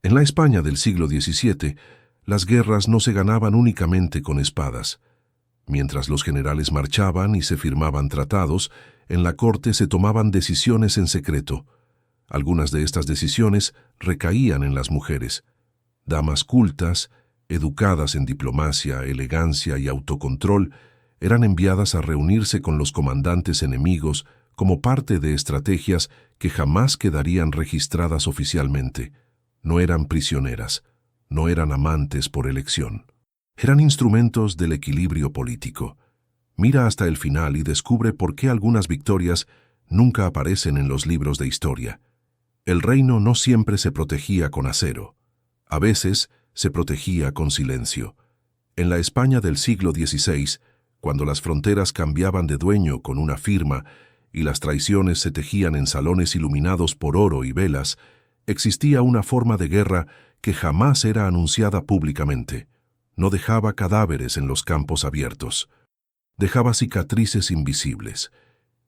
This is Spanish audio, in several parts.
En la España del siglo XVII, las guerras no se ganaban únicamente con espadas. Mientras los generales marchaban y se firmaban tratados, en la corte se tomaban decisiones en secreto. Algunas de estas decisiones recaían en las mujeres. Damas cultas, educadas en diplomacia, elegancia y autocontrol, eran enviadas a reunirse con los comandantes enemigos como parte de estrategias que jamás quedarían registradas oficialmente. No eran prisioneras, no eran amantes por elección. Eran instrumentos del equilibrio político. Mira hasta el final y descubre por qué algunas victorias nunca aparecen en los libros de historia. El reino no siempre se protegía con acero. A veces se protegía con silencio. En la España del siglo XVI, cuando las fronteras cambiaban de dueño con una firma y las traiciones se tejían en salones iluminados por oro y velas, existía una forma de guerra que jamás era anunciada públicamente. No dejaba cadáveres en los campos abiertos. Dejaba cicatrices invisibles.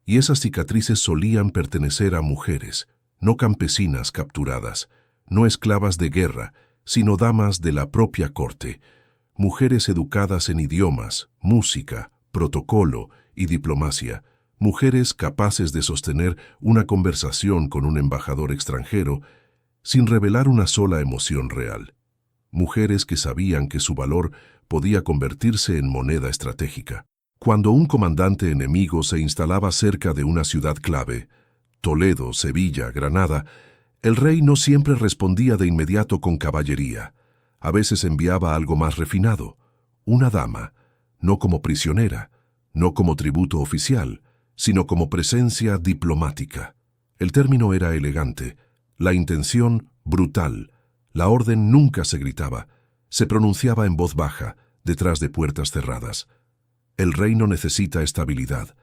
Y esas cicatrices solían pertenecer a mujeres, no campesinas capturadas, no esclavas de guerra, sino damas de la propia corte, mujeres educadas en idiomas, música, protocolo y diplomacia, mujeres capaces de sostener una conversación con un embajador extranjero sin revelar una sola emoción real. Mujeres que sabían que su valor podía convertirse en moneda estratégica. Cuando un comandante enemigo se instalaba cerca de una ciudad clave, Toledo, Sevilla, Granada, el rey no siempre respondía de inmediato con caballería. A veces enviaba algo más refinado, una dama, no como prisionera, no como tributo oficial, sino como presencia diplomática. El término era elegante, la intención brutal. La orden nunca se gritaba, se pronunciaba en voz baja, detrás de puertas cerradas. El reino necesita estabilidad.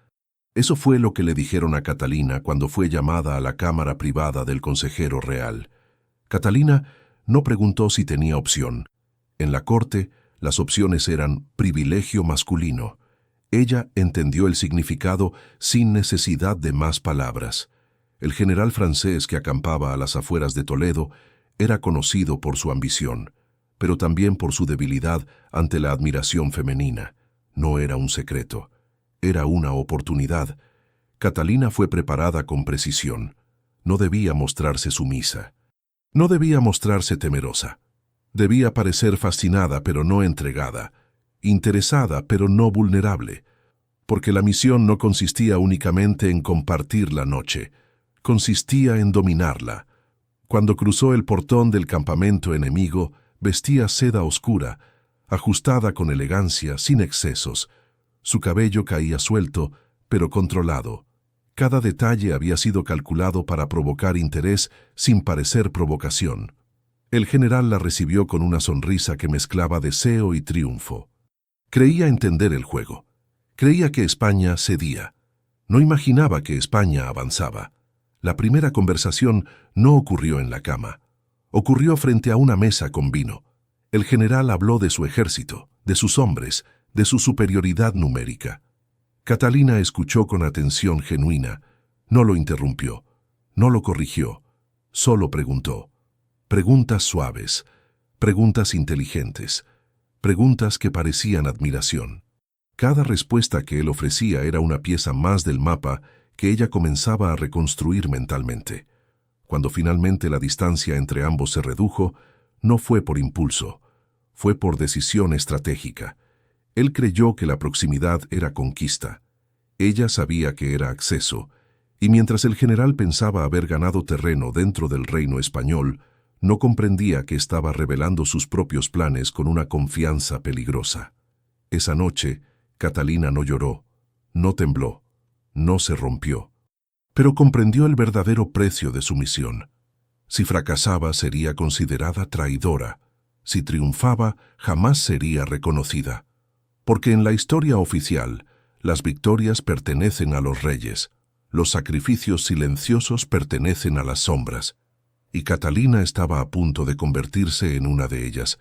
Eso fue lo que le dijeron a Catalina cuando fue llamada a la cámara privada del consejero real. Catalina no preguntó si tenía opción. En la corte, las opciones eran privilegio masculino. Ella entendió el significado sin necesidad de más palabras. El general francés que acampaba a las afueras de Toledo era conocido por su ambición, pero también por su debilidad ante la admiración femenina. No era un secreto. Era una oportunidad. Catalina fue preparada con precisión. No debía mostrarse sumisa. No debía mostrarse temerosa. Debía parecer fascinada pero no entregada, interesada pero no vulnerable, porque la misión no consistía únicamente en compartir la noche, consistía en dominarla. Cuando cruzó el portón del campamento enemigo, vestía seda oscura, ajustada con elegancia, sin excesos. Su cabello caía suelto, pero controlado. Cada detalle había sido calculado para provocar interés sin parecer provocación. El general la recibió con una sonrisa que mezclaba deseo y triunfo. Creía entender el juego. Creía que España cedía. No imaginaba que España avanzaba. La primera conversación no ocurrió en la cama. Ocurrió frente a una mesa con vino. El general habló de su ejército, de sus hombres, de su superioridad numérica. Catalina escuchó con atención genuina. No lo interrumpió, no lo corrigió, solo preguntó. Preguntas suaves, preguntas inteligentes, preguntas que parecían admiración. Cada respuesta que él ofrecía era una pieza más del mapa que ella comenzaba a reconstruir mentalmente. Cuando finalmente la distancia entre ambos se redujo, no fue por impulso, fue por decisión estratégica. Él creyó que la proximidad era conquista. Ella sabía que era acceso, y mientras el general pensaba haber ganado terreno dentro del reino español, no comprendía que estaba revelando sus propios planes con una confianza peligrosa. Esa noche, Catalina no lloró, no tembló, no se rompió, pero comprendió el verdadero precio de su misión. Si fracasaba, sería considerada traidora. Si triunfaba, jamás sería reconocida. Porque en la historia oficial, las victorias pertenecen a los reyes, los sacrificios silenciosos pertenecen a las sombras. Y Catalina estaba a punto de convertirse en una de ellas.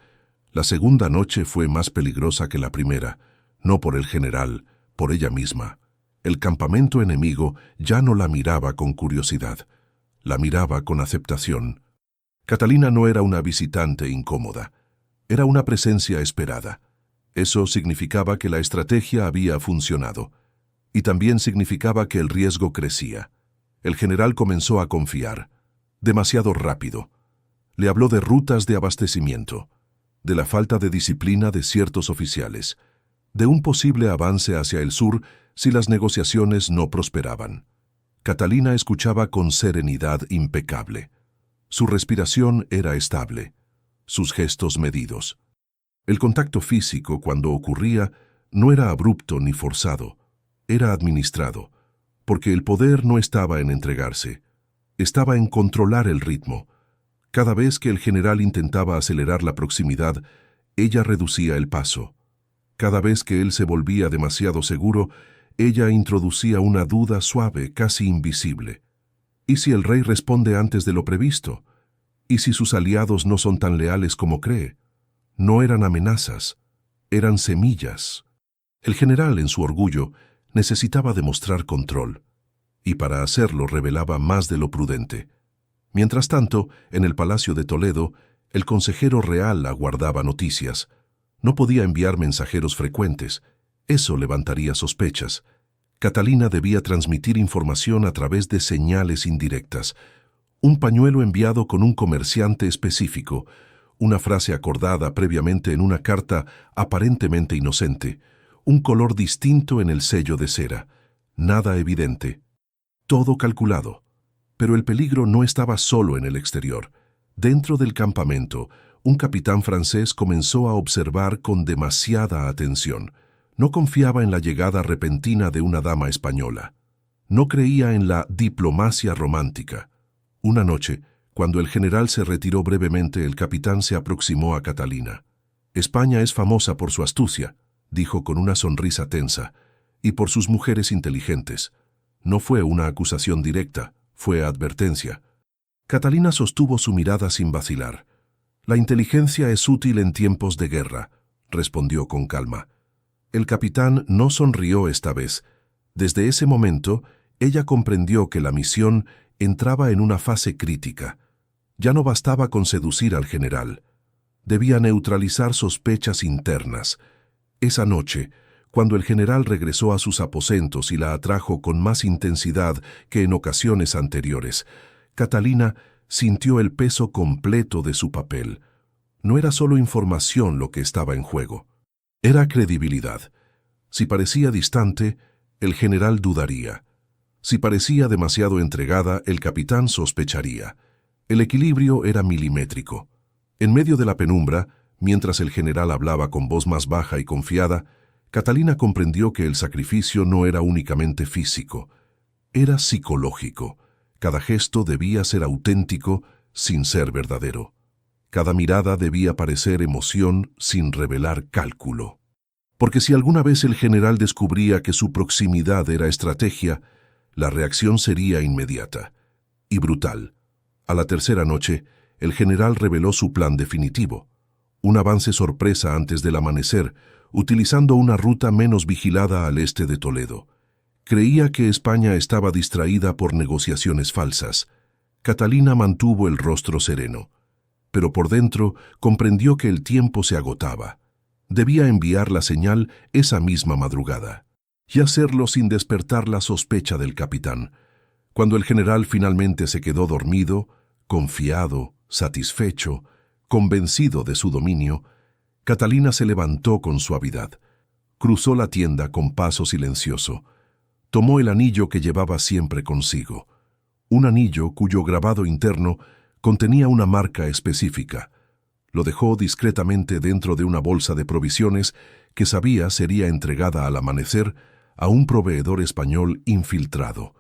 La segunda noche fue más peligrosa que la primera, no por el general, por ella misma. El campamento enemigo ya no la miraba con curiosidad, la miraba con aceptación. Catalina no era una visitante incómoda, era una presencia esperada. Eso significaba que la estrategia había funcionado, y también significaba que el riesgo crecía. El general comenzó a confiar, demasiado rápido. Le habló de rutas de abastecimiento, de la falta de disciplina de ciertos oficiales, de un posible avance hacia el sur si las negociaciones no prosperaban. Catalina escuchaba con serenidad impecable. Su respiración era estable, sus gestos medidos. El contacto físico, cuando ocurría, no era abrupto ni forzado, era administrado, porque el poder no estaba en entregarse, estaba en controlar el ritmo. Cada vez que el general intentaba acelerar la proximidad, ella reducía el paso. Cada vez que él se volvía demasiado seguro, ella introducía una duda suave, casi invisible. ¿Y si el rey responde antes de lo previsto? ¿Y si sus aliados no son tan leales como cree? No eran amenazas, eran semillas. El general, en su orgullo, necesitaba demostrar control, y para hacerlo revelaba más de lo prudente. Mientras tanto, en el Palacio de Toledo, el consejero real aguardaba noticias. No podía enviar mensajeros frecuentes. Eso levantaría sospechas. Catalina debía transmitir información a través de señales indirectas. Un pañuelo enviado con un comerciante específico, una frase acordada previamente en una carta aparentemente inocente, un color distinto en el sello de cera. Nada evidente. Todo calculado. Pero el peligro no estaba solo en el exterior. Dentro del campamento, un capitán francés comenzó a observar con demasiada atención. No confiaba en la llegada repentina de una dama española. No creía en la diplomacia romántica. Una noche, cuando el general se retiró brevemente, el capitán se aproximó a Catalina. «España es famosa por su astucia», dijo con una sonrisa tensa, «y por sus mujeres inteligentes». No fue una acusación directa, fue advertencia. Catalina sostuvo su mirada sin vacilar. «La inteligencia es útil en tiempos de guerra», respondió con calma. El capitán no sonrió esta vez. Desde ese momento, ella comprendió que la misión entraba en una fase crítica. Ya no bastaba con seducir al general. Debía neutralizar sospechas internas. Esa noche, cuando el general regresó a sus aposentos y la atrajo con más intensidad que en ocasiones anteriores, Catalina sintió el peso completo de su papel. No era solo información lo que estaba en juego. Era credibilidad. Si parecía distante, el general dudaría. Si parecía demasiado entregada, el capitán sospecharía. El equilibrio era milimétrico. En medio de la penumbra, mientras el general hablaba con voz más baja y confiada, Catalina comprendió que el sacrificio no era únicamente físico, era psicológico. Cada gesto debía ser auténtico sin ser verdadero. Cada mirada debía parecer emoción sin revelar cálculo. Porque si alguna vez el general descubría que su proximidad era estrategia, la reacción sería inmediata y brutal. A la tercera noche, el general reveló su plan definitivo. Un avance sorpresa antes del amanecer, utilizando una ruta menos vigilada al este de Toledo. Creía que España estaba distraída por negociaciones falsas. Catalina mantuvo el rostro sereno, pero por dentro comprendió que el tiempo se agotaba. Debía enviar la señal esa misma madrugada, y hacerlo sin despertar la sospecha del capitán. Cuando el general finalmente se quedó dormido, confiado, satisfecho, convencido de su dominio, Catalina se levantó con suavidad. Cruzó la tienda con paso silencioso. Tomó el anillo que llevaba siempre consigo. Un anillo cuyo grabado interno contenía una marca específica. Lo dejó discretamente dentro de una bolsa de provisiones que sabía sería entregada al amanecer a un proveedor español infiltrado.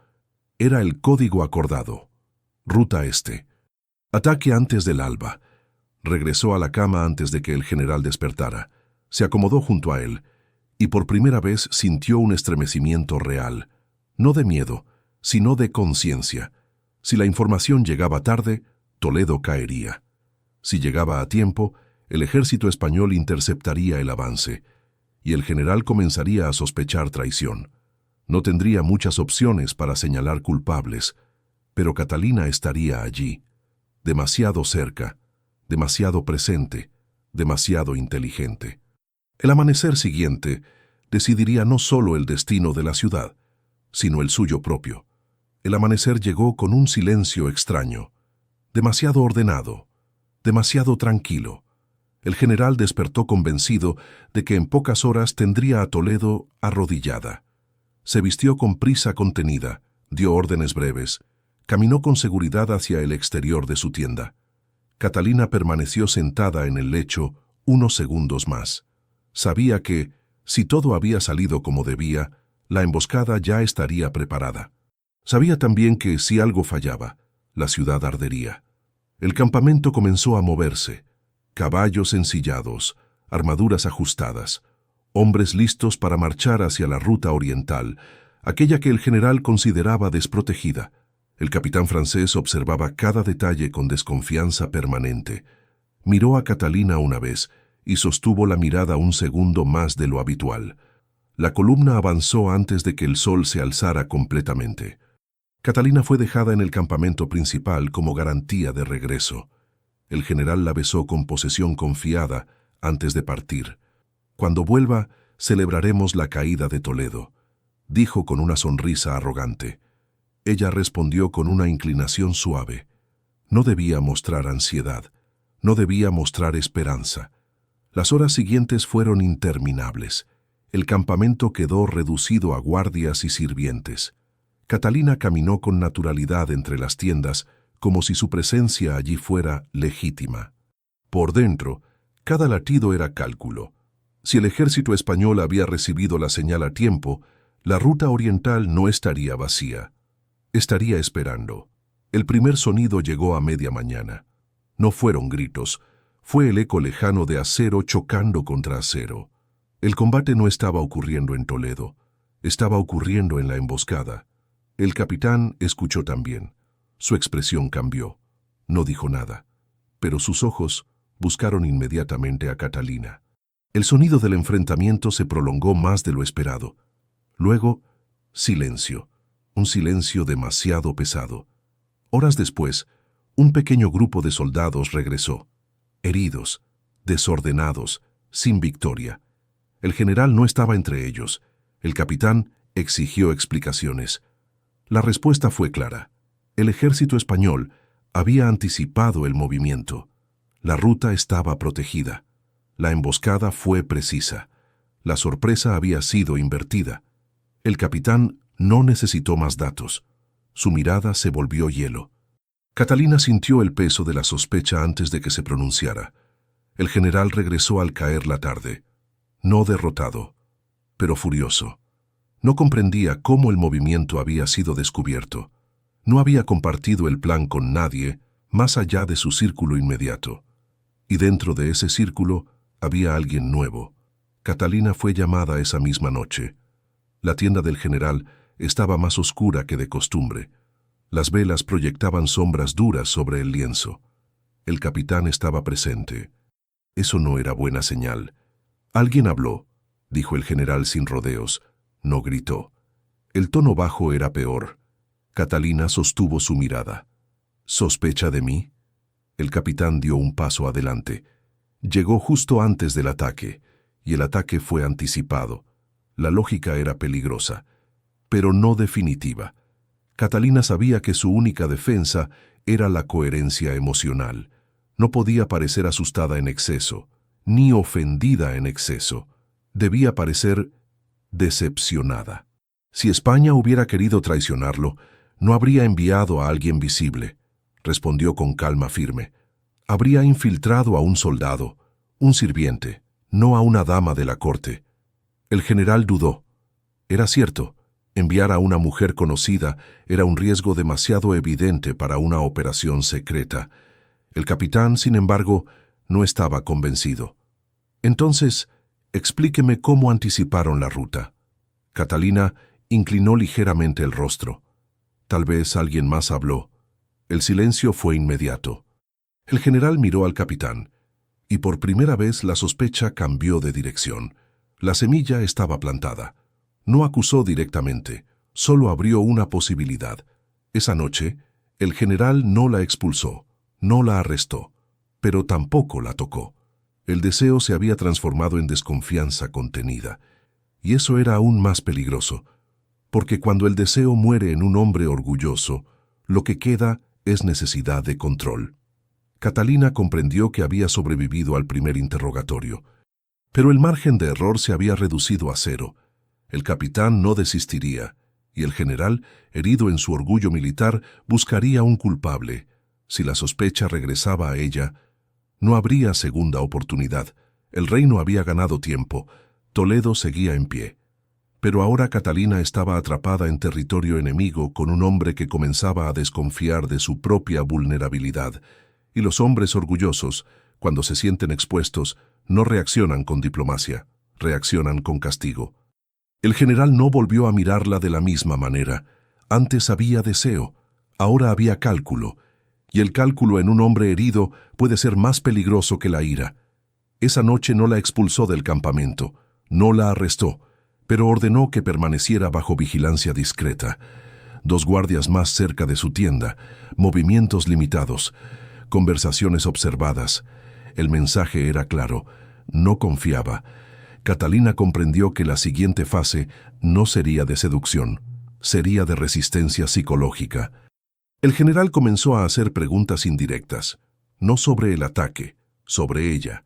Era el código acordado. Ruta este. Ataque antes del alba. Regresó a la cama antes de que el general despertara. Se acomodó junto a él, y por primera vez sintió un estremecimiento real. No de miedo, sino de conciencia. Si la información llegaba tarde, Toledo caería. Si llegaba a tiempo, el ejército español interceptaría el avance, y el general comenzaría a sospechar traición. No tendría muchas opciones para señalar culpables, pero Catalina estaría allí. demasiado cerca, demasiado presente, demasiado inteligente. El amanecer siguiente decidiría no solo el destino de la ciudad, sino el suyo propio. El amanecer llegó con un silencio extraño, demasiado ordenado, demasiado tranquilo. El general despertó convencido de que en pocas horas tendría a Toledo arrodillada. Se vistió con prisa contenida, dio órdenes breves, caminó con seguridad hacia el exterior de su tienda. Catalina permaneció sentada en el lecho unos segundos más. Sabía que, si todo había salido como debía, la emboscada ya estaría preparada. Sabía también que, si algo fallaba, la ciudad ardería. El campamento comenzó a moverse. Caballos ensillados, armaduras ajustadas, hombres listos para marchar hacia la ruta oriental, aquella que el general consideraba desprotegida. El capitán francés observaba cada detalle con desconfianza permanente. Miró a Catalina una vez y sostuvo la mirada un segundo más de lo habitual. La columna avanzó antes de que el sol se alzara completamente. Catalina fue dejada en el campamento principal como garantía de regreso. El general la besó con posesión confiada antes de partir. «Cuando vuelva, celebraremos la caída de Toledo», dijo con una sonrisa arrogante. Ella respondió con una inclinación suave. No debía mostrar ansiedad, no debía mostrar esperanza. Las horas siguientes fueron interminables. El campamento quedó reducido a guardias y sirvientes. Catalina caminó con naturalidad entre las tiendas, como si su presencia allí fuera legítima. Por dentro, cada latido era cálculo. Si el ejército español había recibido la señal a tiempo, la ruta oriental no estaría vacía. Estaría esperando. El primer sonido llegó a media mañana. No fueron gritos, fue el eco lejano de acero chocando contra acero. El combate no estaba ocurriendo en Toledo, estaba ocurriendo en la emboscada. El capitán escuchó también. Su expresión cambió. No dijo nada, pero sus ojos buscaron inmediatamente a Catalina. El sonido del enfrentamiento se prolongó más de lo esperado. Luego, silencio, un silencio demasiado pesado. Horas después, un pequeño grupo de soldados regresó, heridos, desordenados, sin victoria. El general no estaba entre ellos. El capitán exigió explicaciones. La respuesta fue clara. El ejército español había anticipado el movimiento. La ruta estaba protegida. La emboscada fue precisa. La sorpresa había sido invertida. El capitán no necesitó más datos. Su mirada se volvió hielo. Catalina sintió el peso de la sospecha antes de que se pronunciara. El general regresó al caer la tarde. No derrotado, pero furioso. No comprendía cómo el movimiento había sido descubierto. No había compartido el plan con nadie más allá de su círculo inmediato. Y dentro de ese círculo había alguien nuevo. Catalina fue llamada esa misma noche. La tienda del general estaba más oscura que de costumbre. Las velas proyectaban sombras duras sobre el lienzo. El capitán estaba presente. Eso no era buena señal. «Alguien habló», dijo el general sin rodeos. No gritó. El tono bajo era peor. Catalina sostuvo su mirada. «¿Sospecha de mí?» El capitán dio un paso adelante. Llegó justo antes del ataque, y el ataque fue anticipado. La lógica era peligrosa, pero no definitiva. Catalina sabía que su única defensa era la coherencia emocional. No podía parecer asustada en exceso, ni ofendida en exceso. Debía parecer decepcionada. Si España hubiera querido traicionarlo, no habría enviado a alguien visible, respondió con calma firme. Habría infiltrado a un soldado, un sirviente, no a una dama de la corte. El general dudó. Era cierto, enviar a una mujer conocida era un riesgo demasiado evidente para una operación secreta. El capitán, sin embargo, no estaba convencido. Entonces, explíqueme cómo anticiparon la ruta. Catalina inclinó ligeramente el rostro. Tal vez alguien más habló. El silencio fue inmediato. El general miró al capitán, y por primera vez la sospecha cambió de dirección. La semilla estaba plantada. No acusó directamente, solo abrió una posibilidad. Esa noche, el general no la expulsó, No la arrestó, pero tampoco la tocó. El deseo se había transformado en desconfianza contenida, y eso era aún más peligroso, porque cuando el deseo muere en un hombre orgulloso, lo que queda es necesidad de control. Catalina comprendió que había sobrevivido al primer interrogatorio, pero el margen de error se había reducido a cero. El capitán no desistiría, y el general, herido en su orgullo militar, buscaría un culpable. Si la sospecha regresaba a ella, no habría segunda oportunidad. El reino había ganado tiempo. Toledo seguía en pie. Pero ahora Catalina estaba atrapada en territorio enemigo con un hombre que comenzaba a desconfiar de su propia vulnerabilidad. Y los hombres orgullosos, cuando se sienten expuestos, no reaccionan con diplomacia, reaccionan con castigo. El general no volvió a mirarla de la misma manera. Antes había deseo, ahora había cálculo, y el cálculo en un hombre herido puede ser más peligroso que la ira. Esa noche no la expulsó del campamento, no la arrestó, pero ordenó que permaneciera bajo vigilancia discreta. 2 guardias más cerca de su tienda, movimientos limitados, conversaciones observadas. El mensaje era claro, no confiaba. Catalina comprendió que la siguiente fase no sería de seducción, sería de resistencia psicológica. El general comenzó a hacer preguntas indirectas, no sobre el ataque, sobre ella.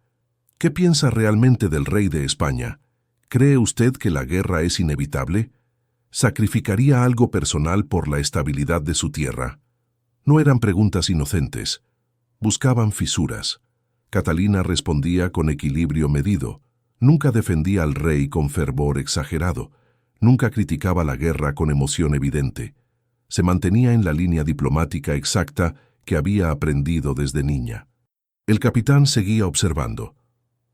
¿Qué piensa realmente del rey de España? ¿Cree usted que la guerra es inevitable? ¿Sacrificaría algo personal por la estabilidad de su tierra? No eran preguntas inocentes. Buscaban fisuras. Catalina respondía con equilibrio medido. Nunca defendía al rey con fervor exagerado. Nunca criticaba la guerra con emoción evidente. Se mantenía en la línea diplomática exacta que había aprendido desde niña. El capitán seguía observando.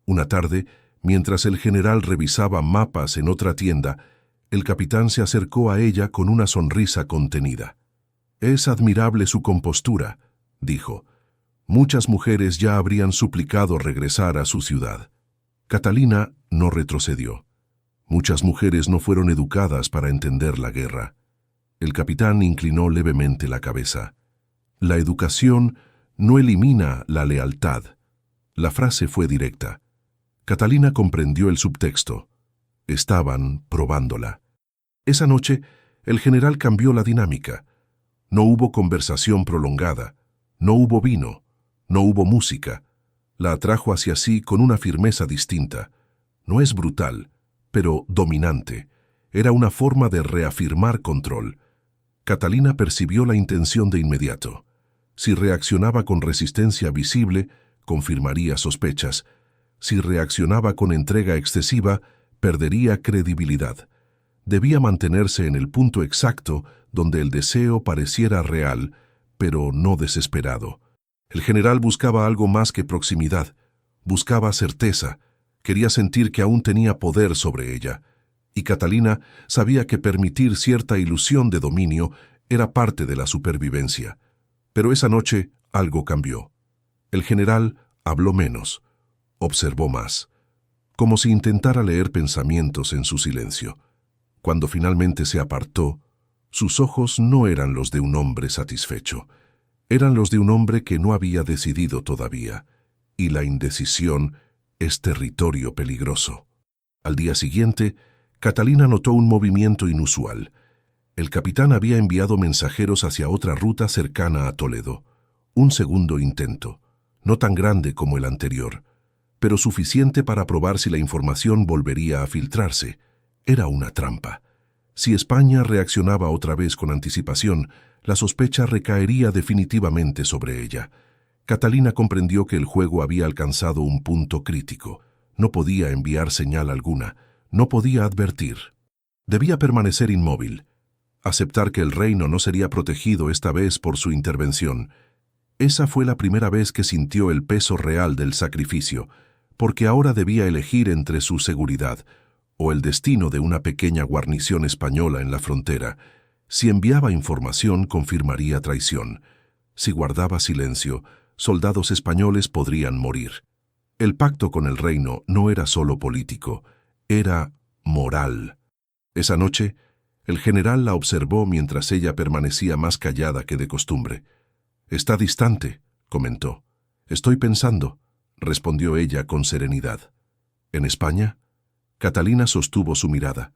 Una tarde, mientras el general revisaba mapas en otra tienda, el capitán se acercó a ella con una sonrisa contenida. «Es admirable su compostura», dijo. «Muchas mujeres ya habrían suplicado regresar a su ciudad». Catalina no retrocedió. Muchas mujeres no fueron educadas para entender la guerra. El capitán inclinó levemente la cabeza. «La educación no elimina la lealtad». La frase fue directa. Catalina comprendió el subtexto. Estaban probándola. Esa noche, el general cambió la dinámica. No hubo conversación prolongada, no hubo vino, no hubo música. La atrajo hacia sí con una firmeza distinta. No es brutal, pero dominante. Era una forma de reafirmar control. Catalina percibió la intención de inmediato. Si reaccionaba con resistencia visible, confirmaría sospechas. Si reaccionaba con entrega excesiva, perdería credibilidad. Debía mantenerse en el punto exacto donde el deseo pareciera real, pero no desesperado. El general buscaba algo más que proximidad. Buscaba certeza. Quería sentir que aún tenía poder sobre ella. Y Catalina sabía que permitir cierta ilusión de dominio era parte de la supervivencia. Pero esa noche algo cambió. El general habló menos. Observó más, como si intentara leer pensamientos en su silencio. Cuando finalmente se apartó, sus ojos no eran los de un hombre satisfecho, eran los de un hombre que no había decidido todavía, y la indecisión es territorio peligroso. Al día siguiente, Catalina notó un movimiento inusual. El capitán había enviado mensajeros hacia otra ruta cercana a Toledo. Un segundo intento, no tan grande como el anterior, pero suficiente para probar si la información volvería a filtrarse. Era una trampa. Si España reaccionaba otra vez con anticipación, la sospecha recaería definitivamente sobre ella. Catalina comprendió que el juego había alcanzado un punto crítico. No podía enviar señal alguna, no podía advertir. Debía permanecer inmóvil, aceptar que el reino no sería protegido esta vez por su intervención. Esa fue la primera vez que sintió el peso real del sacrificio, porque ahora debía elegir entre su seguridad o el destino de una pequeña guarnición española en la frontera. Si enviaba información, confirmaría traición. Si guardaba silencio, soldados españoles podrían morir. El pacto con el reino no era solo político, era moral. Esa noche, el general la observó mientras ella permanecía más callada que de costumbre. «Está distante», comentó. «Estoy pensando», respondió ella con serenidad. «¿En España?» Catalina sostuvo su mirada.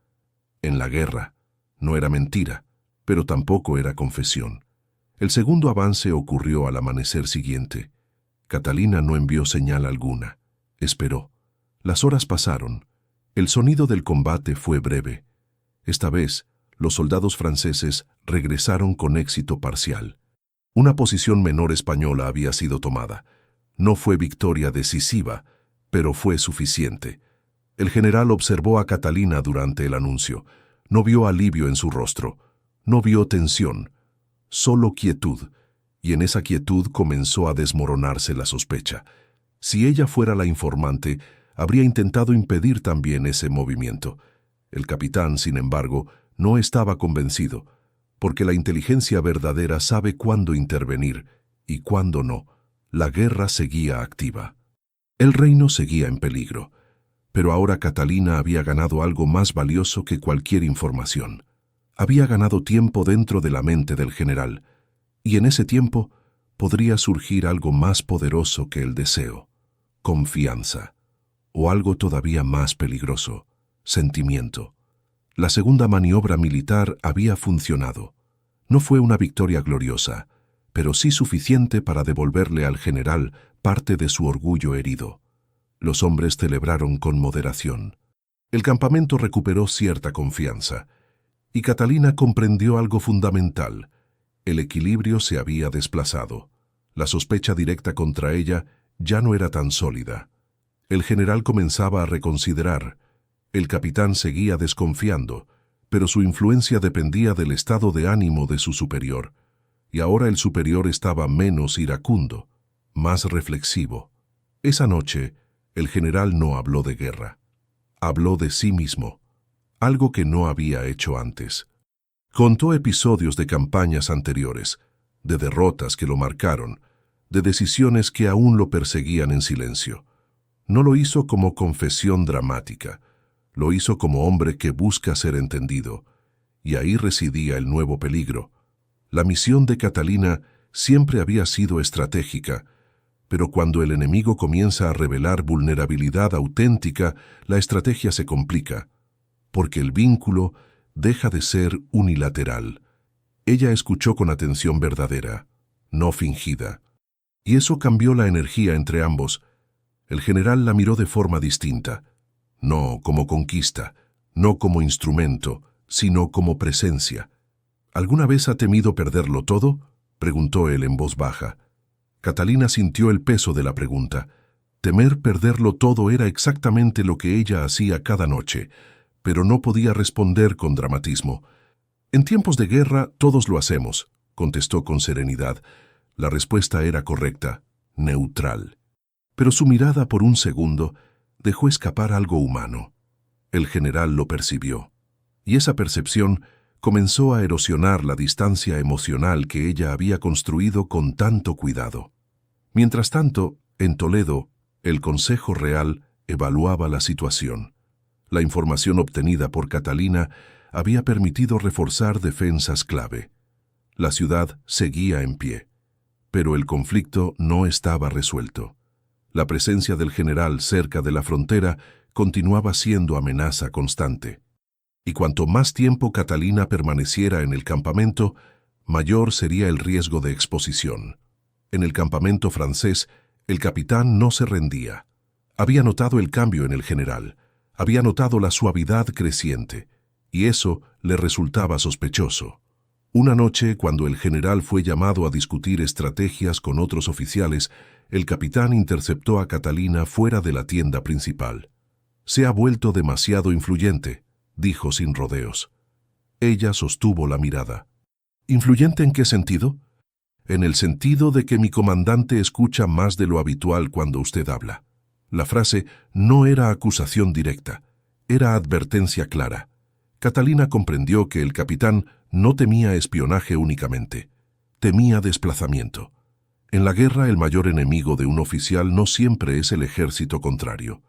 «En la guerra». No era mentira, pero tampoco era confesión. El segundo avance ocurrió al amanecer siguiente. Catalina no envió señal alguna. Esperó. Las horas pasaron. El sonido del combate fue breve. Esta vez, los soldados franceses regresaron con éxito parcial. Una posición menor española había sido tomada. No fue victoria decisiva, pero fue suficiente. El general observó a Catalina durante el anuncio. No vio alivio en su rostro. No vio tensión. Solo quietud. Y en esa quietud comenzó a desmoronarse la sospecha. Si ella fuera la informante, habría intentado impedir también ese movimiento. El capitán, sin embargo, no estaba convencido, porque la inteligencia verdadera sabe cuándo intervenir y cuándo no. La guerra seguía activa. El reino seguía en peligro, pero ahora Catalina había ganado algo más valioso que cualquier información. Había ganado tiempo dentro de la mente del general, y en ese tiempo podría surgir algo más poderoso que el deseo, confianza, o algo todavía más peligroso, sentimiento. La segunda maniobra militar había funcionado. No fue una victoria gloriosa, pero sí suficiente para devolverle al general parte de su orgullo herido. Los hombres celebraron con moderación. El campamento recuperó cierta confianza, y Catalina comprendió algo fundamental. El equilibrio se había desplazado. La sospecha directa contra ella ya no era tan sólida. El general comenzaba a reconsiderar. El capitán seguía desconfiando, pero su influencia dependía del estado de ánimo de su superior. Y ahora el superior estaba menos iracundo, más reflexivo. Esa noche, el general no habló de guerra. Habló de sí mismo, algo que no había hecho antes. Contó episodios de campañas anteriores, de derrotas que lo marcaron, de decisiones que aún lo perseguían en silencio. No lo hizo como confesión dramática, lo hizo como hombre que busca ser entendido, y ahí residía el nuevo peligro. La misión de Catalina siempre había sido estratégica, pero cuando el enemigo comienza a revelar vulnerabilidad auténtica, la estrategia se complica, porque el vínculo deja de ser unilateral. Ella escuchó con atención verdadera, no fingida, y eso cambió la energía entre ambos. El general la miró de forma distinta, no como conquista, no como instrumento, sino como presencia. ¿Alguna vez ha temido perderlo todo?, preguntó él en voz baja. Catalina sintió el peso de la pregunta. Temer perderlo todo era exactamente lo que ella hacía cada noche, pero no podía responder con dramatismo. «En tiempos de guerra todos lo hacemos», contestó con serenidad. La respuesta era correcta, neutral. Pero su mirada por un segundo dejó escapar algo humano. El general lo percibió, y esa percepción comenzó a erosionar la distancia emocional que ella había construido con tanto cuidado. Mientras tanto, en Toledo, el Consejo Real evaluaba la situación. La información obtenida por Catalina había permitido reforzar defensas clave. La ciudad seguía en pie, pero el conflicto no estaba resuelto. La presencia del general cerca de la frontera continuaba siendo amenaza constante. Y cuanto más tiempo Catalina permaneciera en el campamento, mayor sería el riesgo de exposición. En el campamento francés, el capitán no se rendía. Había notado el cambio en el general, había notado la suavidad creciente, y eso le resultaba sospechoso. Una noche, cuando el general fue llamado a discutir estrategias con otros oficiales, el capitán interceptó a Catalina fuera de la tienda principal. «Se ha vuelto demasiado influyente», dijo sin rodeos. Ella sostuvo la mirada. «¿Influyente en qué sentido?» «En el sentido de que mi comandante escucha más de lo habitual cuando usted habla». La frase no era acusación directa, era advertencia clara. Catalina comprendió que el capitán no temía espionaje únicamente, temía desplazamiento. En la guerra, el mayor enemigo de un oficial no siempre es el ejército contrario.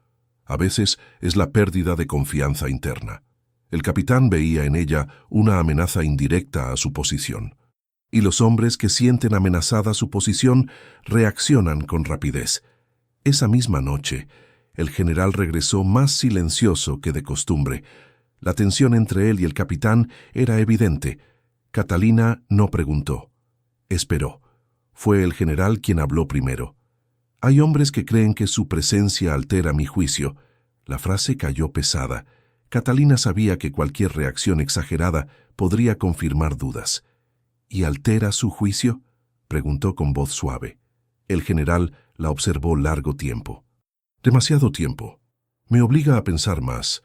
A veces es la pérdida de confianza interna. El capitán veía en ella una amenaza indirecta a su posición. y los hombres que sienten amenazada su posición reaccionan con rapidez. Esa misma noche, el general regresó más silencioso que de costumbre. La tensión entre él y el capitán era evidente. Catalina no preguntó. Esperó. Fue el general quien habló primero. Hay hombres que creen que su presencia altera mi juicio. La frase cayó pesada. Catalina sabía que cualquier reacción exagerada podría confirmar dudas. ¿Y altera su juicio?, preguntó con voz suave. El general la observó largo tiempo. Demasiado tiempo. Me obliga a pensar más.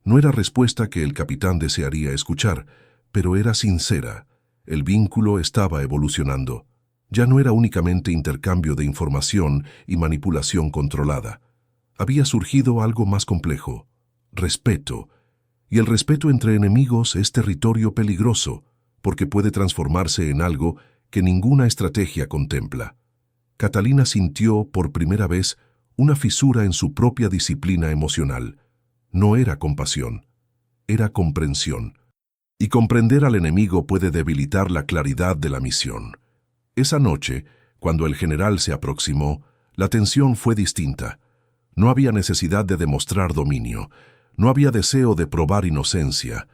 No era respuesta que el capitán desearía escuchar, pero era sincera. El vínculo estaba evolucionando. Ya no era únicamente intercambio de información y manipulación controlada. Había surgido algo más complejo: respeto. Y el respeto entre enemigos es territorio peligroso, porque puede transformarse en algo que ninguna estrategia contempla. Catalina sintió por primera vez una fisura en su propia disciplina emocional. No era compasión, era comprensión. Y comprender al enemigo puede debilitar la claridad de la misión. Esa noche, cuando el general se aproximó, la tensión fue distinta. No había necesidad de demostrar dominio, no había deseo de probar inocencia.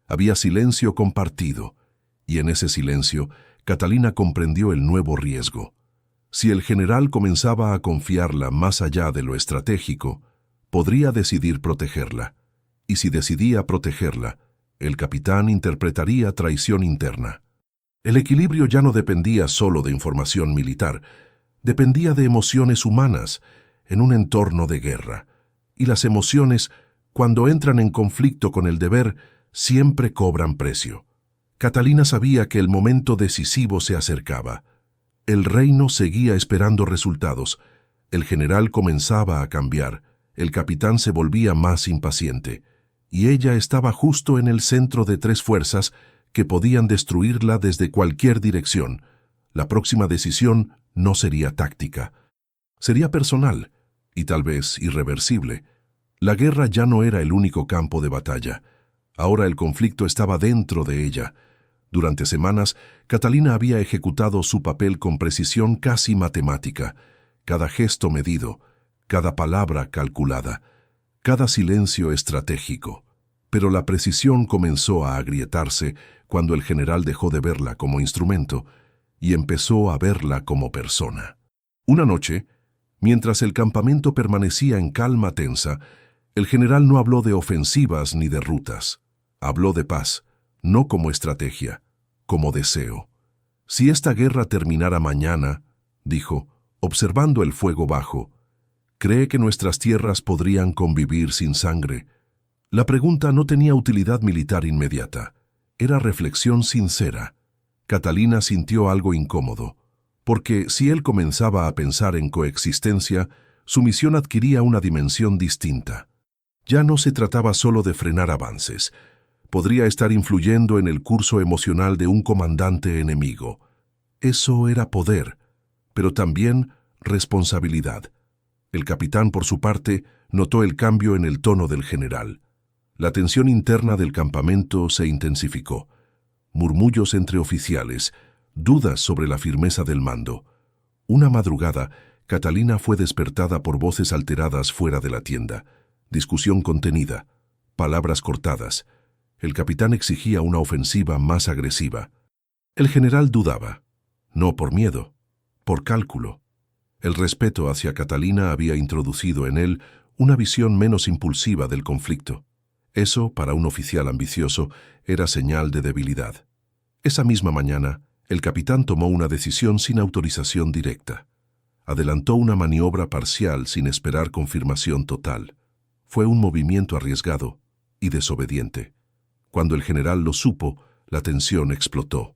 Había silencio compartido, y en ese silencio, Catalina comprendió el nuevo riesgo. Si el general comenzaba a confiarla más allá de lo estratégico, podría decidir protegerla. Y si decidía protegerla, el capitán interpretaría traición interna. El equilibrio ya no dependía solo de información militar, dependía de emociones humanas en un entorno de guerra. Y las emociones, cuando entran en conflicto con el deber, siempre cobran precio. Catalina sabía que el momento decisivo se acercaba. El reino seguía esperando resultados. El general comenzaba a cambiar. El capitán se volvía más impaciente. Y ella estaba justo en el centro de tres fuerzas que podían destruirla desde cualquier dirección. La próxima decisión no sería táctica. Sería personal y tal vez irreversible. La guerra ya no era el único campo de batalla. Ahora el conflicto estaba dentro de ella. Durante semanas, Catalina había ejecutado su papel con precisión casi matemática. Cada gesto medido, cada palabra calculada, cada silencio estratégico. Pero la precisión comenzó a agrietarse cuando el general dejó de verla como instrumento y empezó a verla como persona. Una noche, mientras el campamento permanecía en calma tensa, el general no habló de ofensivas ni de rutas. Habló de paz, no como estrategia, como deseo. Si esta guerra terminara mañana, dijo, observando el fuego bajo, ¿cree que nuestras tierras podrían convivir sin sangre? La pregunta no tenía utilidad militar inmediata. Era reflexión sincera. Catalina sintió algo incómodo, porque si él comenzaba a pensar en coexistencia, su misión adquiría una dimensión distinta. Ya no se trataba solo de frenar avances. Podría estar influyendo en el curso emocional de un comandante enemigo. Eso era poder, pero también responsabilidad. El capitán, por su parte, notó el cambio en el tono del general. La tensión interna del campamento se intensificó. Murmullos entre oficiales, dudas sobre la firmeza del mando. Una madrugada, Catalina fue despertada por voces alteradas fuera de la tienda. Discusión contenida, palabras cortadas. El capitán exigía una ofensiva más agresiva. El general dudaba, no por miedo, por cálculo. El respeto hacia Catalina había introducido en él una visión menos impulsiva del conflicto. Eso, para un oficial ambicioso, era señal de debilidad. Esa misma mañana, el capitán tomó una decisión sin autorización directa. Adelantó una maniobra parcial sin esperar confirmación total. Fue un movimiento arriesgado y desobediente. Cuando el general lo supo, la tensión explotó,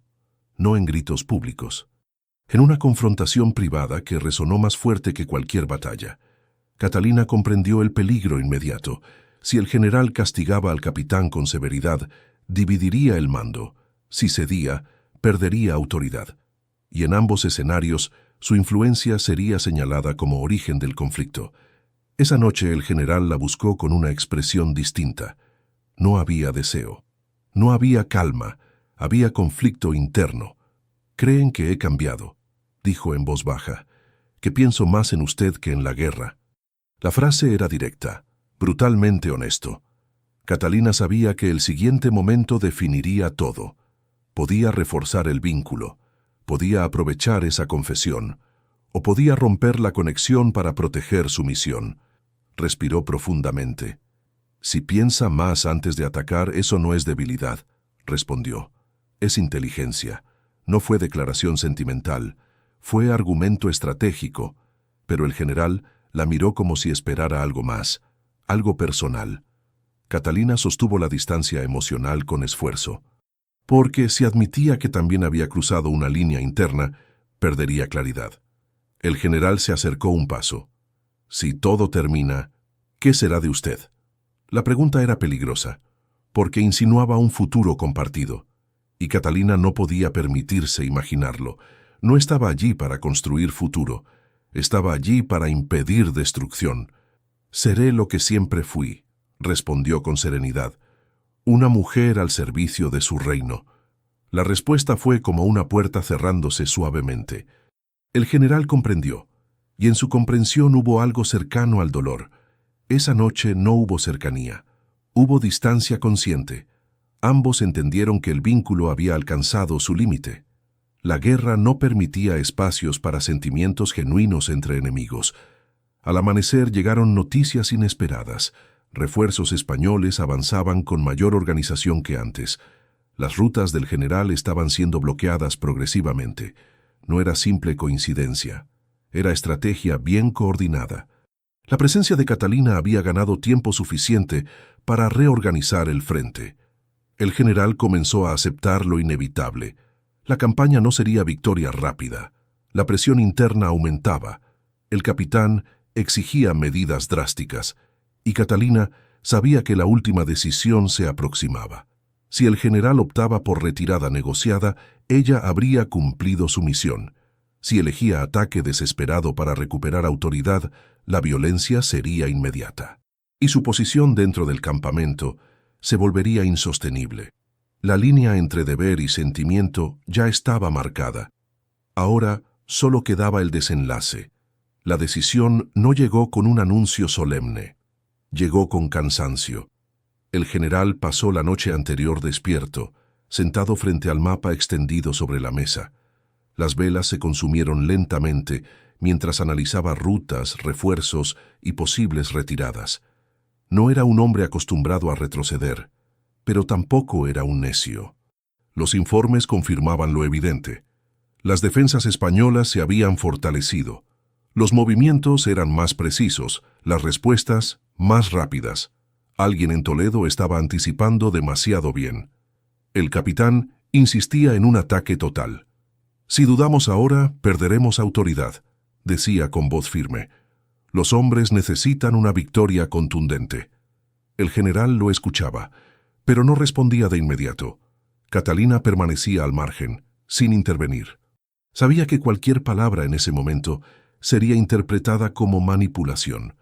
no en gritos públicos, en una confrontación privada que resonó más fuerte que cualquier batalla. Catalina comprendió el peligro inmediato. Si el general castigaba al capitán con severidad, dividiría el mando. Si cedía, perdería autoridad. Y en ambos escenarios, su influencia sería señalada como origen del conflicto. Esa noche el general la buscó con una expresión distinta. No había deseo. No había calma, había conflicto interno. Creen que he cambiado, dijo en voz baja, que pienso más en usted que en la guerra. La frase era directa, brutalmente honesto. Catalina sabía que el siguiente momento definiría todo. Podía reforzar el vínculo, podía aprovechar esa confesión, o podía romper la conexión para proteger su misión. Respiró profundamente. Si piensa más antes de atacar, eso no es debilidad, respondió. Es inteligencia. No fue declaración sentimental, fue argumento estratégico, pero el general la miró como si esperara algo más, algo personal. Catalina sostuvo la distancia emocional con esfuerzo, porque si admitía que también había cruzado una línea interna, perdería claridad. El general se acercó un paso. Si todo termina, ¿qué será de usted? La pregunta era peligrosa, porque insinuaba un futuro compartido, y Catalina no podía permitirse imaginarlo. No estaba allí para construir futuro, estaba allí para impedir destrucción. Seré lo que siempre fui, respondió con serenidad, una mujer al servicio de su reino. La respuesta fue como una puerta cerrándose suavemente. El general comprendió, y en su comprensión hubo algo cercano al dolor. Esa noche no hubo cercanía, hubo distancia consciente. Ambos entendieron que el vínculo había alcanzado su límite. La guerra no permitía espacios para sentimientos genuinos entre enemigos. Al amanecer llegaron noticias inesperadas. Refuerzos españoles avanzaban con mayor organización que antes. Las rutas del general estaban siendo bloqueadas progresivamente. No era simple coincidencia, era estrategia bien coordinada. La presencia de Catalina había ganado tiempo suficiente para reorganizar el frente. El general comenzó a aceptar lo inevitable. La campaña no sería victoria rápida. La presión interna aumentaba. El capitán exigía medidas drásticas, y Catalina sabía que la última decisión se aproximaba. Si el general optaba por retirada negociada, ella habría cumplido su misión. Si elegía ataque desesperado para recuperar autoridad, la violencia sería inmediata. Y su posición dentro del campamento se volvería insostenible. La línea entre deber y sentimiento ya estaba marcada. Ahora solo quedaba el desenlace. La decisión no llegó con un anuncio solemne. Llegó con cansancio. El general pasó la noche anterior despierto, sentado frente al mapa extendido sobre la mesa. Las velas se consumieron lentamente mientras analizaba rutas, refuerzos y posibles retiradas. No era un hombre acostumbrado a retroceder, pero tampoco era un necio. Los informes confirmaban lo evidente. Las defensas españolas se habían fortalecido. Los movimientos eran más precisos, las respuestas más rápidas. Alguien en Toledo estaba anticipando demasiado bien. El capitán insistía en un ataque total. Si dudamos ahora, perderemos autoridad, decía con voz firme. Los hombres necesitan una victoria contundente. El general lo escuchaba, pero no respondía de inmediato. Catalina permanecía al margen, sin intervenir. Sabía que cualquier palabra en ese momento sería interpretada como manipulación.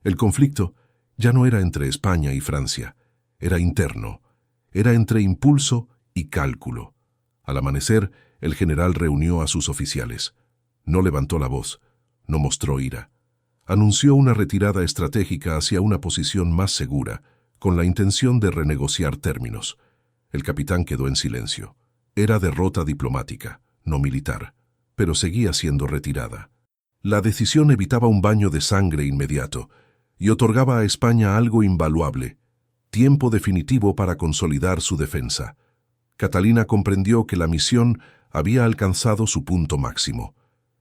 El conflicto ya no era entre España y Francia, era interno, era entre impulso y cálculo. Al amanecer, el general reunió a sus oficiales. No levantó la voz, no mostró ira. Anunció una retirada estratégica hacia una posición más segura, con la intención de renegociar términos. El capitán quedó en silencio. Era derrota diplomática, no militar, pero seguía siendo retirada. La decisión evitaba un baño de sangre inmediato y otorgaba a España algo invaluable, tiempo definitivo para consolidar su defensa. Catalina comprendió que la misión había alcanzado su punto máximo.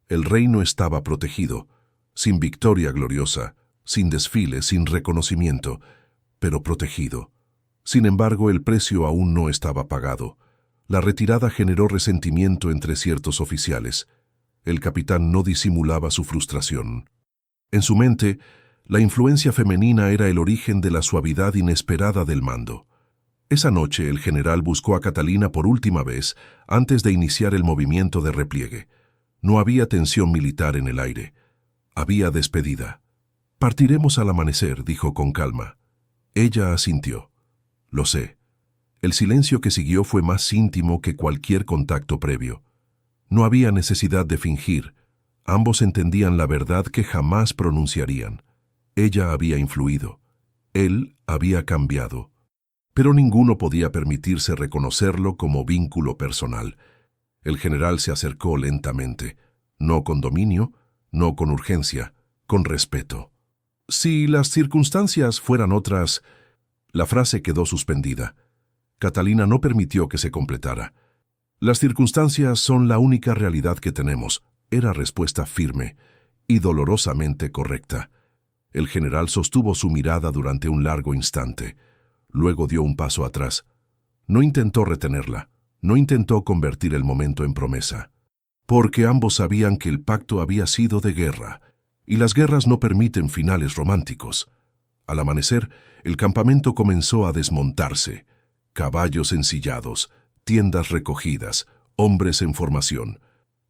El reino estaba protegido, sin victoria gloriosa, sin desfile, sin reconocimiento, pero protegido. Sin embargo, el precio aún no estaba pagado. La retirada generó resentimiento entre ciertos oficiales. El capitán no disimulaba su frustración. En su mente, la influencia femenina era el origen de la suavidad inesperada del mando. Esa noche el general buscó a Catalina por última vez antes de iniciar el movimiento de repliegue. No había tensión militar en el aire. Había despedida. «Partiremos al amanecer», dijo con calma. Ella asintió. «Lo sé». El silencio que siguió fue más íntimo que cualquier contacto previo. No había necesidad de fingir. Ambos entendían la verdad que jamás pronunciarían. Ella había influido. Él había cambiado. Pero ninguno podía permitirse reconocerlo como vínculo personal. El general se acercó lentamente, no con dominio, no con urgencia, con respeto. Si las circunstancias fueran otras... La frase quedó suspendida. Catalina no permitió que se completara. Las circunstancias son la única realidad que tenemos, era respuesta firme y dolorosamente correcta. El general sostuvo su mirada durante un largo instante. Luego dio un paso atrás. No intentó retenerla, no intentó convertir el momento en promesa. Porque ambos sabían que el pacto había sido de guerra, y las guerras no permiten finales románticos. Al amanecer, el campamento comenzó a desmontarse. Caballos ensillados, tiendas recogidas, hombres en formación.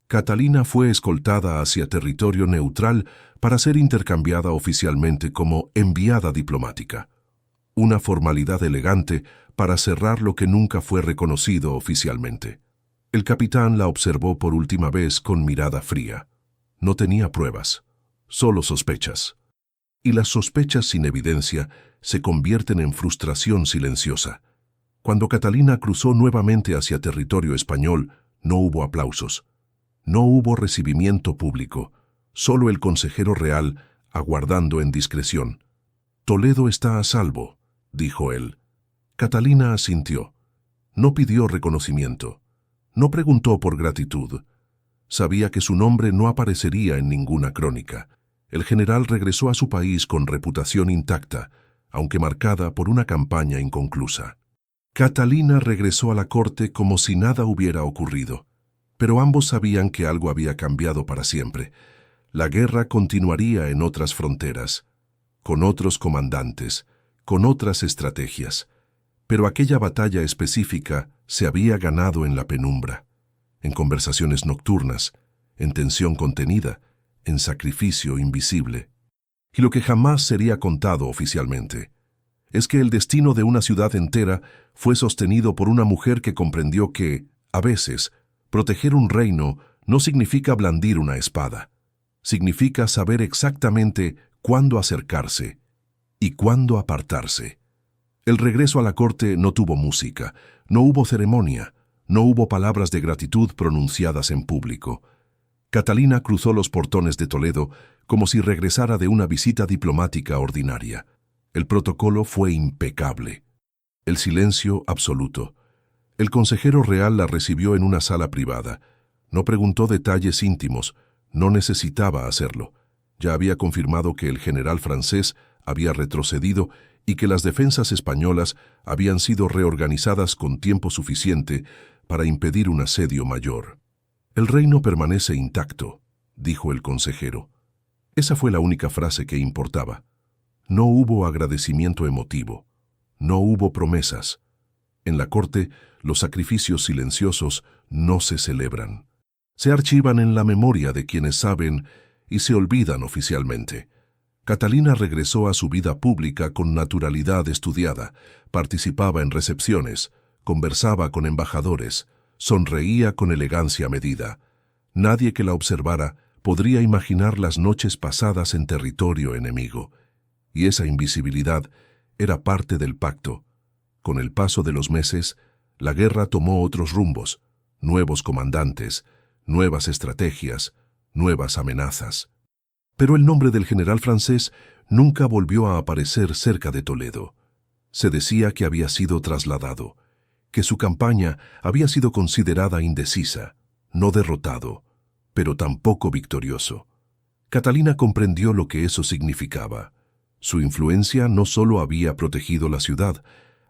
Catalina fue escoltada hacia territorio neutral para ser intercambiada oficialmente como enviada diplomática. Una formalidad elegante para cerrar lo que nunca fue reconocido oficialmente. El capitán la observó por última vez con mirada fría. No tenía pruebas, solo sospechas. Y las sospechas sin evidencia se convierten en frustración silenciosa. Cuando Catalina cruzó nuevamente hacia territorio español, no hubo aplausos. No hubo recibimiento público, solo el consejero real aguardando en discreción. «Toledo está a salvo», dijo él. Catalina asintió. No pidió reconocimiento. No preguntó por gratitud. Sabía que su nombre no aparecería en ninguna crónica. El general regresó a su país con reputación intacta, aunque marcada por una campaña inconclusa. Catalina regresó a la corte como si nada hubiera ocurrido. Pero ambos sabían que algo había cambiado para siempre. La guerra continuaría en otras fronteras, con otros comandantes, con otras estrategias. Pero aquella batalla específica se había ganado en la penumbra, en conversaciones nocturnas, en tensión contenida, en sacrificio invisible. Y lo que jamás sería contado oficialmente es que el destino de una ciudad entera fue sostenido por una mujer que comprendió que, a veces, proteger un reino no significa blandir una espada. Significa saber exactamente cuándo acercarse y cuándo apartarse. El regreso a la corte no tuvo música, no hubo ceremonia, no hubo palabras de gratitud pronunciadas en público. Catalina cruzó los portones de Toledo como si regresara de una visita diplomática ordinaria. El protocolo fue impecable. El silencio absoluto. El consejero real la recibió en una sala privada. No preguntó detalles íntimos, no necesitaba hacerlo. Ya había confirmado que el general francés había retrocedido y que las defensas españolas habían sido reorganizadas con tiempo suficiente para impedir un asedio mayor. «El reino permanece intacto», dijo el consejero. Esa fue la única frase que importaba. No hubo agradecimiento emotivo. No hubo promesas. En la corte, los sacrificios silenciosos no se celebran. Se archivan en la memoria de quienes saben y se olvidan oficialmente. Catalina regresó a su vida pública con naturalidad estudiada, participaba en recepciones, conversaba con embajadores, sonreía con elegancia medida. Nadie que la observara podría imaginar las noches pasadas en territorio enemigo. Y esa invisibilidad era parte del pacto. Con el paso de los meses, la guerra tomó otros rumbos, nuevos comandantes, nuevas estrategias, nuevas amenazas. Pero el nombre del general francés nunca volvió a aparecer cerca de Toledo. Se decía que había sido trasladado, que su campaña había sido considerada indecisa, no derrotado, pero tampoco victorioso. Catalina comprendió lo que eso significaba. Su influencia no solo había protegido la ciudad,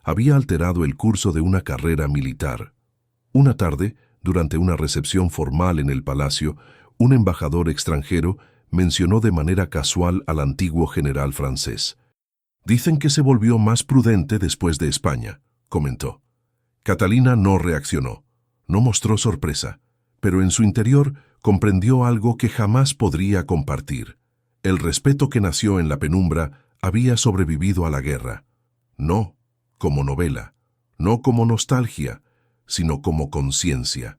había alterado el curso de una carrera militar. Una tarde, durante una recepción formal en el palacio, un embajador extranjero mencionó de manera casual al antiguo general francés. «Dicen que se volvió más prudente después de España», comentó. Catalina no reaccionó, no mostró sorpresa, pero en su interior comprendió algo que jamás podría compartir. El respeto que nació en la penumbra había sobrevivido a la guerra. No como novela, no como nostalgia, sino como conciencia.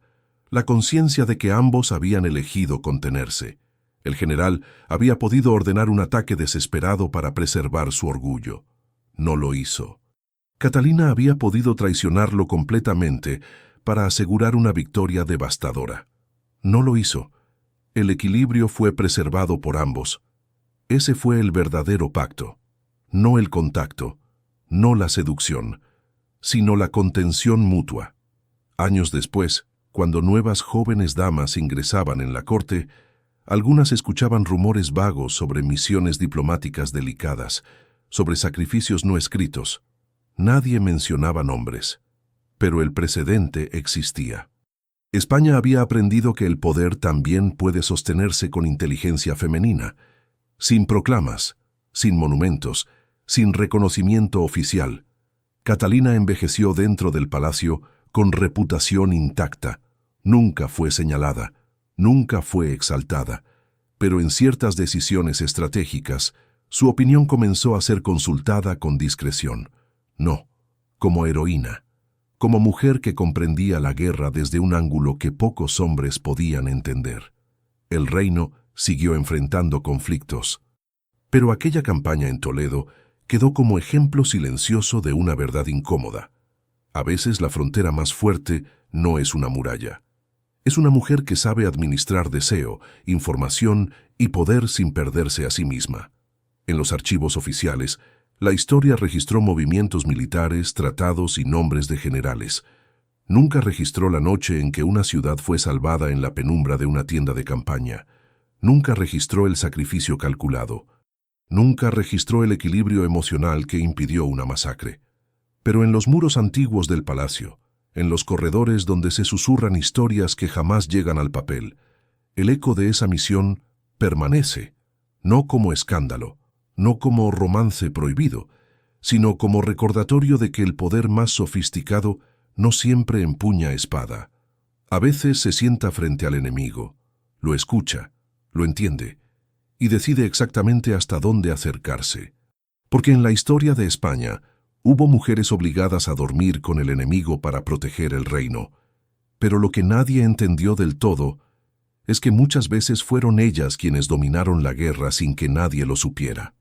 la conciencia de que ambos habían elegido contenerse. El general había podido ordenar un ataque desesperado para preservar su orgullo. No lo hizo. Catalina había podido traicionarlo completamente para asegurar una victoria devastadora. No lo hizo. El equilibrio fue preservado por ambos. Ese fue el verdadero pacto. No el contacto, no la seducción, sino la contención mutua. Años después, cuando nuevas jóvenes damas ingresaban en la corte, algunas escuchaban rumores vagos sobre misiones diplomáticas delicadas, sobre sacrificios no escritos. Nadie mencionaba nombres, pero el precedente existía. España había aprendido que el poder también puede sostenerse con inteligencia femenina, sin proclamas, sin monumentos, sin reconocimiento oficial. Catalina envejeció dentro del palacio con reputación intacta. Nunca fue señalada, nunca fue exaltada, pero en ciertas decisiones estratégicas, su opinión comenzó a ser consultada con discreción. No, como heroína, como mujer que comprendía la guerra desde un ángulo que pocos hombres podían entender. El reino siguió enfrentando conflictos, pero aquella campaña en Toledo quedó como ejemplo silencioso de una verdad incómoda. A veces la frontera más fuerte no es una muralla. Es una mujer que sabe administrar deseo, información y poder sin perderse a sí misma. En los archivos oficiales, la historia registró movimientos militares, tratados y nombres de generales. Nunca registró la noche en que una ciudad fue salvada en la penumbra de una tienda de campaña. Nunca registró el sacrificio calculado. Nunca registró el equilibrio emocional que impidió una masacre. Pero en los muros antiguos del palacio, en los corredores donde se susurran historias que jamás llegan al papel, el eco de esa misión permanece, no como escándalo, no como romance prohibido, sino como recordatorio de que el poder más sofisticado no siempre empuña espada. A veces se sienta frente al enemigo, lo escucha, lo entiende, y decide exactamente hasta dónde acercarse. Porque en la historia de España hubo mujeres obligadas a dormir con el enemigo para proteger el reino, pero lo que nadie entendió del todo es que muchas veces fueron ellas quienes dominaron la guerra sin que nadie lo supiera.